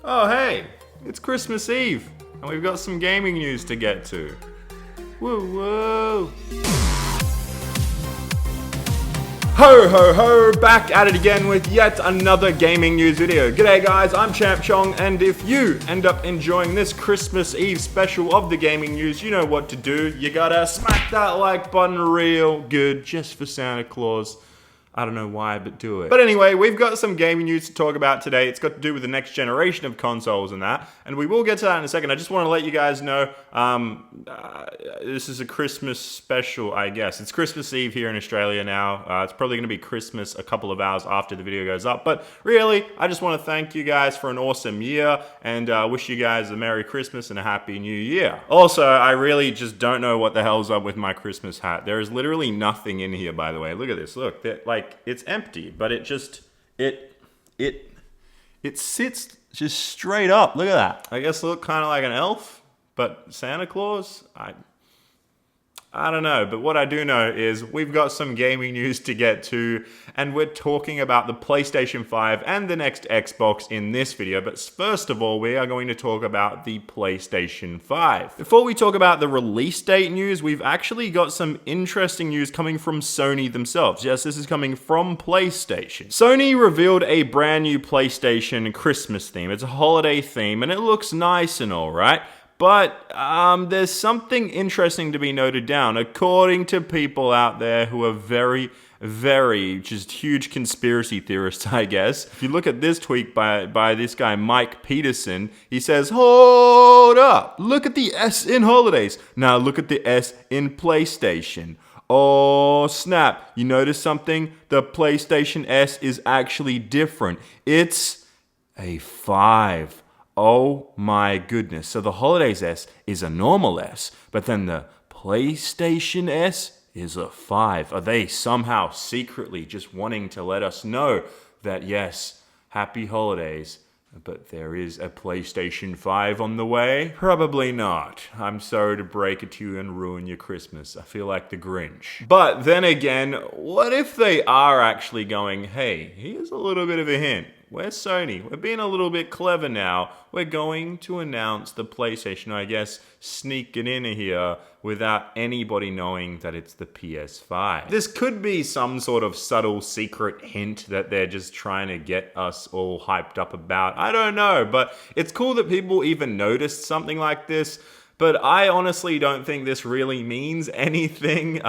Oh hey, it's Christmas Eve, and we've got some gaming news to get to. Woo woo! Ho ho ho, back at it again with yet another gaming news video. G'day guys, I'm Champ Chong, and if you end up enjoying this Christmas Eve special of the gaming news, you know what to do. You gotta smack that like button real good just for Santa Claus. I don't know why, but do it. But anyway, we've got some gaming news to talk about today. It's got to do with the next generation of consoles and that, and we will get to that in a second. I just want to let you guys know, this is a Christmas special, I guess. It's Christmas Eve here in Australia now. It's probably going to be Christmas a couple of hours after the video goes up, but really, I just want to thank you guys for an awesome year, and wish you guys a Merry Christmas and a Happy New Year. Also, I really just don't know what the hell's up with my Christmas hat. There is literally nothing in here, by the way. Look at this. Look, it's empty, but it sits just straight up. Look at that. I guess it look kind of like an elf, but Santa Claus? I don't know, but what I do know is we've got some gaming news to get to, and we're talking about the PlayStation 5 and the next Xbox in this video. But first of all, we are going to talk about the PlayStation 5. Before we talk about the release date news, we've actually got some interesting news coming from Sony themselves. Yes, this is coming from PlayStation. Sony revealed a brand new PlayStation Christmas theme. It's a holiday theme, and it looks nice and all, right? But there's something interesting to be noted down. According to people out there who are very just huge conspiracy theorists, I guess. If you look at this tweet by this guy, Mike Peterson, he says, hold up, look at the S in holidays. Now look at the S in PlayStation. Oh snap, you notice something? The PlayStation S is actually different. It's a 5. Oh my goodness. So the Holidays S is a normal S, but then the PlayStation S is a 5. Are they somehow secretly just wanting to let us know that yes, happy holidays, but there is a PlayStation 5 on the way? Probably not. I'm sorry to break it to you and ruin your Christmas. I feel like the Grinch. But then again, what if they are actually going, hey, here's a little bit of a hint. We're Sony. We're being a little bit clever now. We're going to announce the PlayStation, I guess, sneak it in here without anybody knowing that it's the PS5. This could be some sort of subtle secret hint that they're just trying to get us all hyped up about. I don't know, but it's cool that people even noticed something like this. But I honestly don't think this really means anything.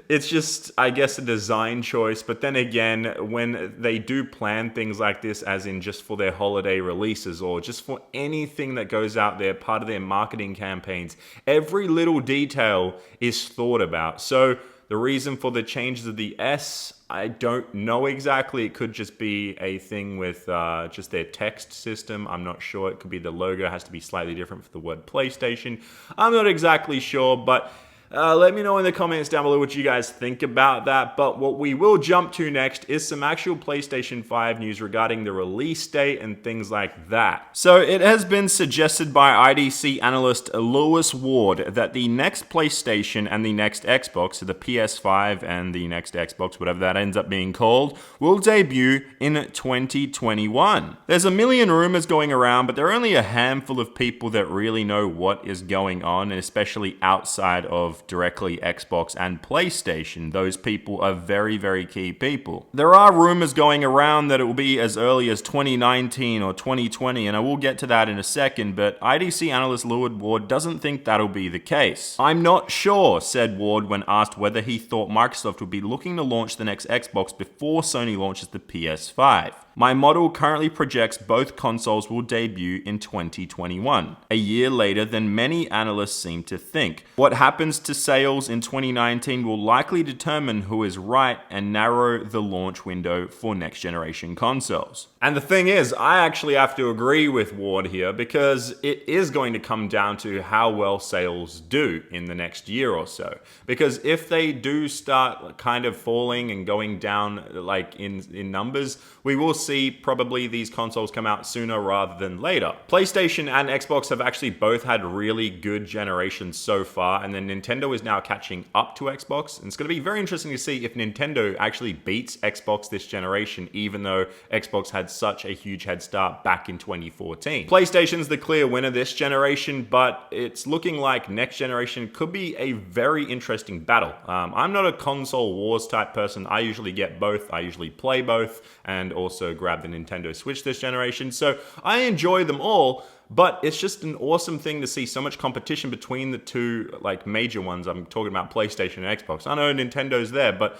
It's just, I guess, a design choice. But then again, when they do plan things like this, as in just for their holiday releases or just for anything that goes out there, part of their marketing campaigns, every little detail is thought about. So the reason for the changes of the S, I don't know exactly. It could just be a thing with just their text system. I'm not sure. It could be the logo has to be slightly different for the word PlayStation. I'm not exactly sure, but let me know in the comments down below what you guys think about that. But what we will jump to next is some actual PlayStation 5 news regarding the release date and things like that. So it has been suggested by IDC analyst Lewis Ward that the next PlayStation and the next Xbox, so the PS5 and the next Xbox, whatever that ends up being called, will debut in 2021. There's a million rumors going around, but there are only a handful of people that really know what is going on, and especially outside of directly Xbox and PlayStation. Those people are very key people. There are rumors going around that it will be as early as 2019 or 2020, and I will get to that in a second, but IDC analyst Lewis Ward doesn't think that'll be the case. I'm not sure, said Ward when asked whether he thought Microsoft would be looking to launch the next Xbox before Sony launches the PS5. My model currently projects both consoles will debut in 2021, a year later than many analysts seem to think. What happens to sales in 2019 will likely determine who is right and narrow the launch window for next generation consoles. And the thing is, I actually have to agree with Ward here because it is going to come down to how well sales do in the next year or so. Because if they do start kind of falling and going down like in numbers, we will see probably these consoles come out sooner rather than later. PlayStation and Xbox have actually both had really good generations so far, and then Nintendo is now catching up to Xbox. And it's going to be very interesting to see if Nintendo actually beats Xbox this generation, even though Xbox had such a huge head start back in 2014. PlayStation's the clear winner this generation, but it's looking like next generation could be a very interesting battle. I'm not a console wars type person. I usually get both. I usually play both and also grab the Nintendo Switch this generation. So I enjoy them all, but it's just an awesome thing to see so much competition between the two like major ones. I'm talking about PlayStation and Xbox. I know Nintendo's there, but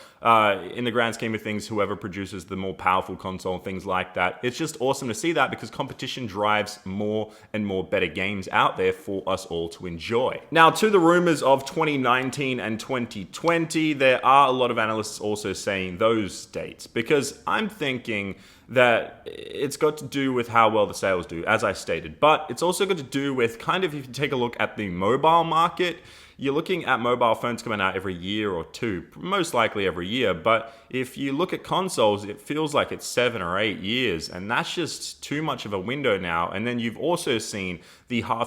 in the grand scheme of things, whoever produces the more powerful console and things like that, it's just awesome to see that because competition drives more and more better games out there for us all to enjoy. Now, to the rumors of 2019 and 2020, there are a lot of analysts also saying those dates because I'm thinking that it's got to do with how well the sales do, as I stated. But it's also got to do with kind of, if you take a look at the mobile market, you're looking at mobile phones coming out every year or two, most likely every year. But if you look at consoles, it feels like it's 7 or 8 years, and that's just too much of a window now. And then you've also seen the I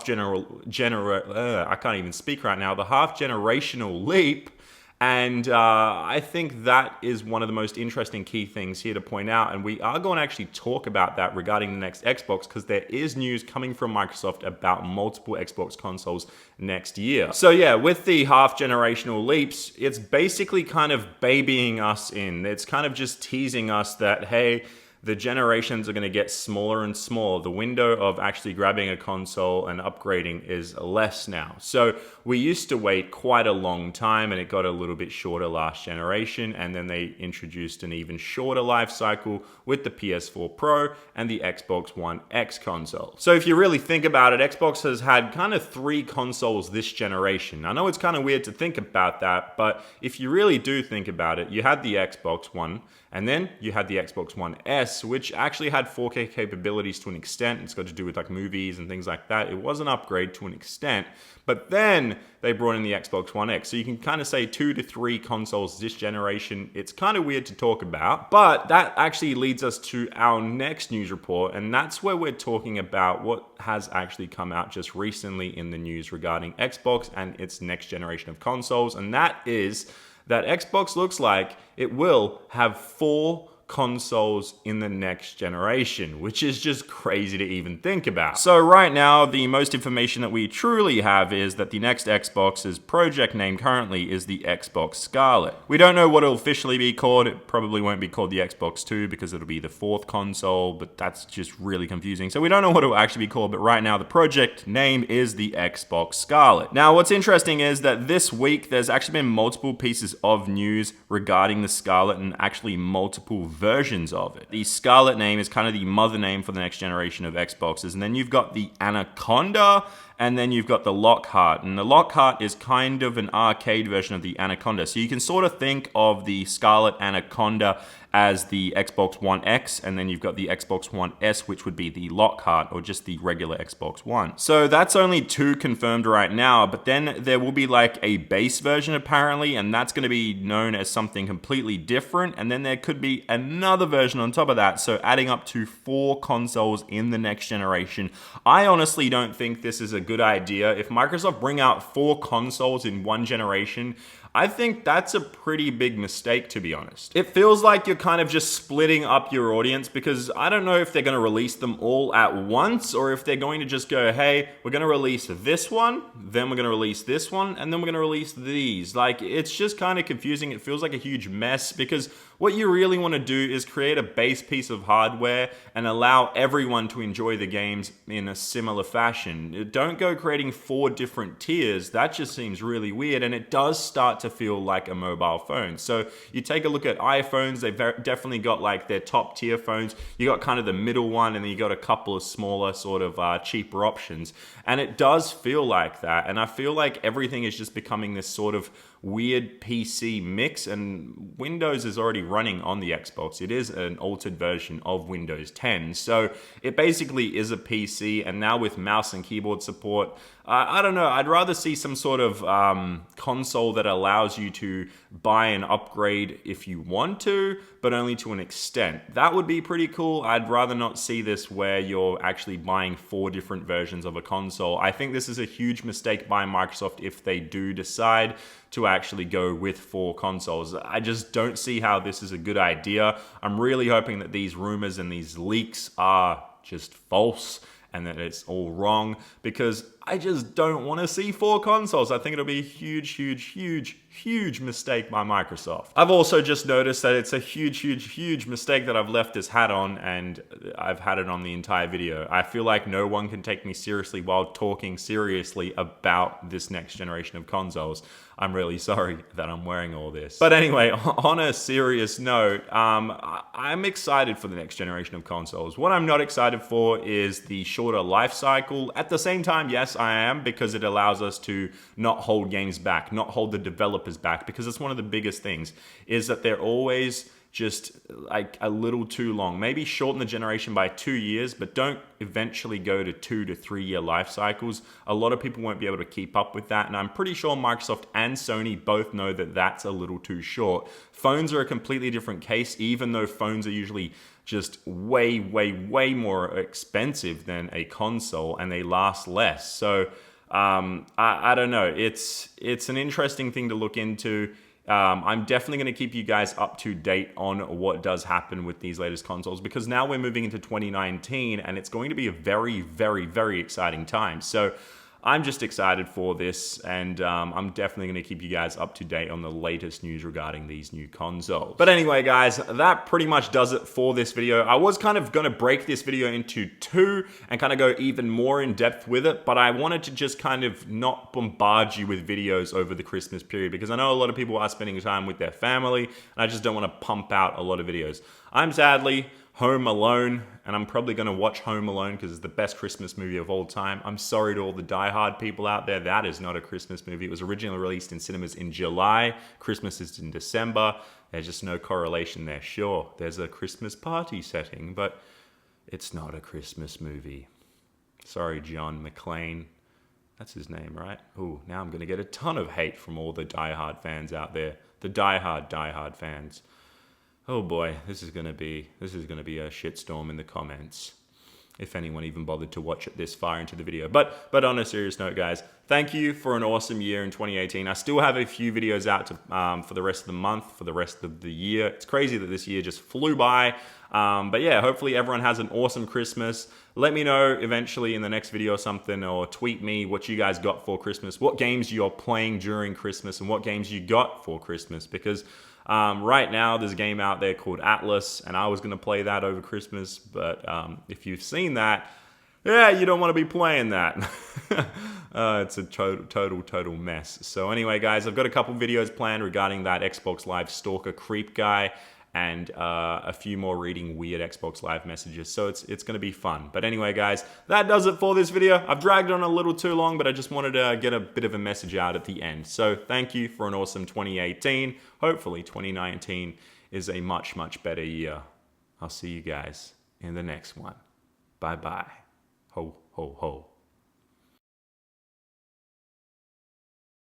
can't even speak right now, the half generational leap. And I think that is one of the most interesting key things here to point out. And we are going to actually talk about that regarding the next Xbox because there is news coming from Microsoft about multiple Xbox consoles next year. So yeah, with the half generational leaps, it's basically kind of babying us in. It's kind of just teasing us that, hey, the generations are going to get smaller and smaller. The window of actually grabbing a console and upgrading is less now. So we used to wait quite a long time and it got a little bit shorter last generation. And then they introduced an even shorter life cycle with the PS4 Pro and the Xbox One X console. So if you really think about it, Xbox has had kind of 3 consoles this generation. I know it's kind of weird to think about that, but if you really do think about it, you had the Xbox One, and then you had the Xbox One S, which actually had 4K capabilities to an extent. It's got to do with like movies and things like that. It was an upgrade to an extent. But then they brought in the Xbox One X. So you can kind of say 2 to 3 consoles this generation. It's kind of weird to talk about. But that actually leads us to our next news report. And that's where we're talking about what has actually come out just recently in the news regarding Xbox and its next generation of consoles. And that is that Xbox looks like it will have 4 consoles in the next generation, which is just crazy to even think about. So right now, the most information that we truly have is that the next Xbox's project name currently is the Xbox Scarlett. We don't know what it'll officially be called. It probably won't be called the Xbox 2 because it'll be the 4th console, but that's just really confusing. So we don't know what it'll actually be called, but right now the project name is the Xbox Scarlett. Now, what's interesting is that this week there's actually been multiple pieces of news regarding the Scarlett and actually multiple versions of it. The Scarlett name is kind of the mother name for the next generation of Xboxes, and then you've got the Anaconda, and then you've got the Lockhart, and the Lockhart is kind of an arcade version of the Anaconda. So you can sort of think of the Scarlett Anaconda as the Xbox One X, and then you've got the Xbox One S, which would be the Lockhart, or just the regular Xbox One. So that's only 2 confirmed right now, but then there will be like a base version apparently, and that's going to be known as something completely different, and then there could be another version on top of that, so adding up to 4 consoles in the next generation. I honestly don't think this is a good idea. If Microsoft bring out 4 consoles in one generation, I think that's a pretty big mistake, to be honest. It feels like you're kind of just splitting up your audience because I don't know if they're going to release them all at once or if they're going to just go, hey, we're going to release this one, then we're going to release this one, and then we're going to release these. Like, it's just kind of confusing. It feels like a huge mess because what you really want to do is create a base piece of hardware and allow everyone to enjoy the games in a similar fashion. Don't go creating 4 different tiers. That just seems really weird, and it does start to feel like a mobile phone. So you take a look at iPhones, they've definitely got like their top tier phones. You got kind of the middle one, and then you got a couple of smaller sort of cheaper options. And it does feel like that. And I feel like everything is just becoming this sort of weird PC mix, and Windows is already running on the Xbox. It is an altered version of Windows 10. So it basically is a PC, and now with mouse and keyboard support, I don't know, I'd rather see some sort of console that allows you to buy an upgrade if you want to, but only to an extent. That would be pretty cool. I'd rather not see this where you're actually buying 4 different versions of a console. I think this is a huge mistake by Microsoft if they do decide to actually go with 4 consoles. I just don't see how this is a good idea. I'm really hoping that these rumors and these leaks are just false and that it's all wrong, because I just don't want to see 4 consoles. I think it'll be a huge mistake by Microsoft. I've also just noticed that it's a huge mistake that I've left this hat on, and I've had it on the entire video. I feel like no one can take me seriously while talking seriously about this next generation of consoles. I'm really sorry that I'm wearing all this. But anyway, on a serious note, I'm excited for the next generation of consoles. What I'm not excited for is the shorter life cycle. At the same time, yes, I am, because it allows us to not hold games back, not hold the developers back, because it's one of the biggest things, is that they're always just like a little too long. Maybe shorten the generation by 2 years, but don't eventually go to 2 to 3 year life cycles. A lot of people won't be able to keep up with that, and I'm pretty sure Microsoft and Sony both know that that's a little too short. Phones are a completely different case, even though phones are usually just way more expensive than a console, and they last less. So I don't know. It's an interesting thing to look into. I'm definitely going to keep you guys up to date on what does happen with these latest consoles, because now we're moving into 2019 and it's going to be a very exciting time. So I'm just excited for this, and I'm definitely going to keep you guys up to date on the latest news regarding these new consoles. But anyway, guys, that pretty much does it for this video. I was kind of going to break this video into 2 and kind of go even more in depth with it, but I wanted to just kind of not bombard you with videos over the Christmas period, because I know a lot of people are spending time with their family, and I just don't want to pump out a lot of videos. I'm sadly home alone, and I'm probably going to watch Home Alone because it's the best Christmas movie of all time. I'm sorry to all the die-hard people out there. That is not a Christmas movie. It was originally released in cinemas in July. Christmas is in December. There's just no correlation there. Sure, there's a Christmas party setting, but it's not a Christmas movie. Sorry, John McClane. That's his name, right? Ooh, now I'm going to get a ton of hate from all the die-hard fans out there. The die-hard fans. Oh boy, this is gonna be a shitstorm in the comments, if anyone even bothered to watch it this far into the video. But on a serious note, guys, thank you for an awesome year in 2018. I still have a few videos out to, for the rest of the month, for the rest of the year. It's crazy that this year just flew by. But yeah, hopefully everyone has an awesome Christmas. Let me know eventually in the next video or something, or tweet me what you guys got for Christmas, what games you're playing during Christmas, and what games you got for Christmas, because right now there's a game out there called Atlas, and I was going to play that over Christmas, but if you've seen that, yeah, you don't want to be playing that. It's a total mess. So anyway, guys, I've got a couple videos planned regarding that Xbox Live stalker creep guy, and a few more reading weird Xbox Live messages, so it's going to be fun. But anyway, guys, that does it for this video. I've dragged on a little too long, but I just wanted to get a bit of a message out at the end. So thank you for an awesome 2018. Hopefully 2019 is a much better year. I'll see you guys in the next one. Bye-bye. Ho, ho, ho.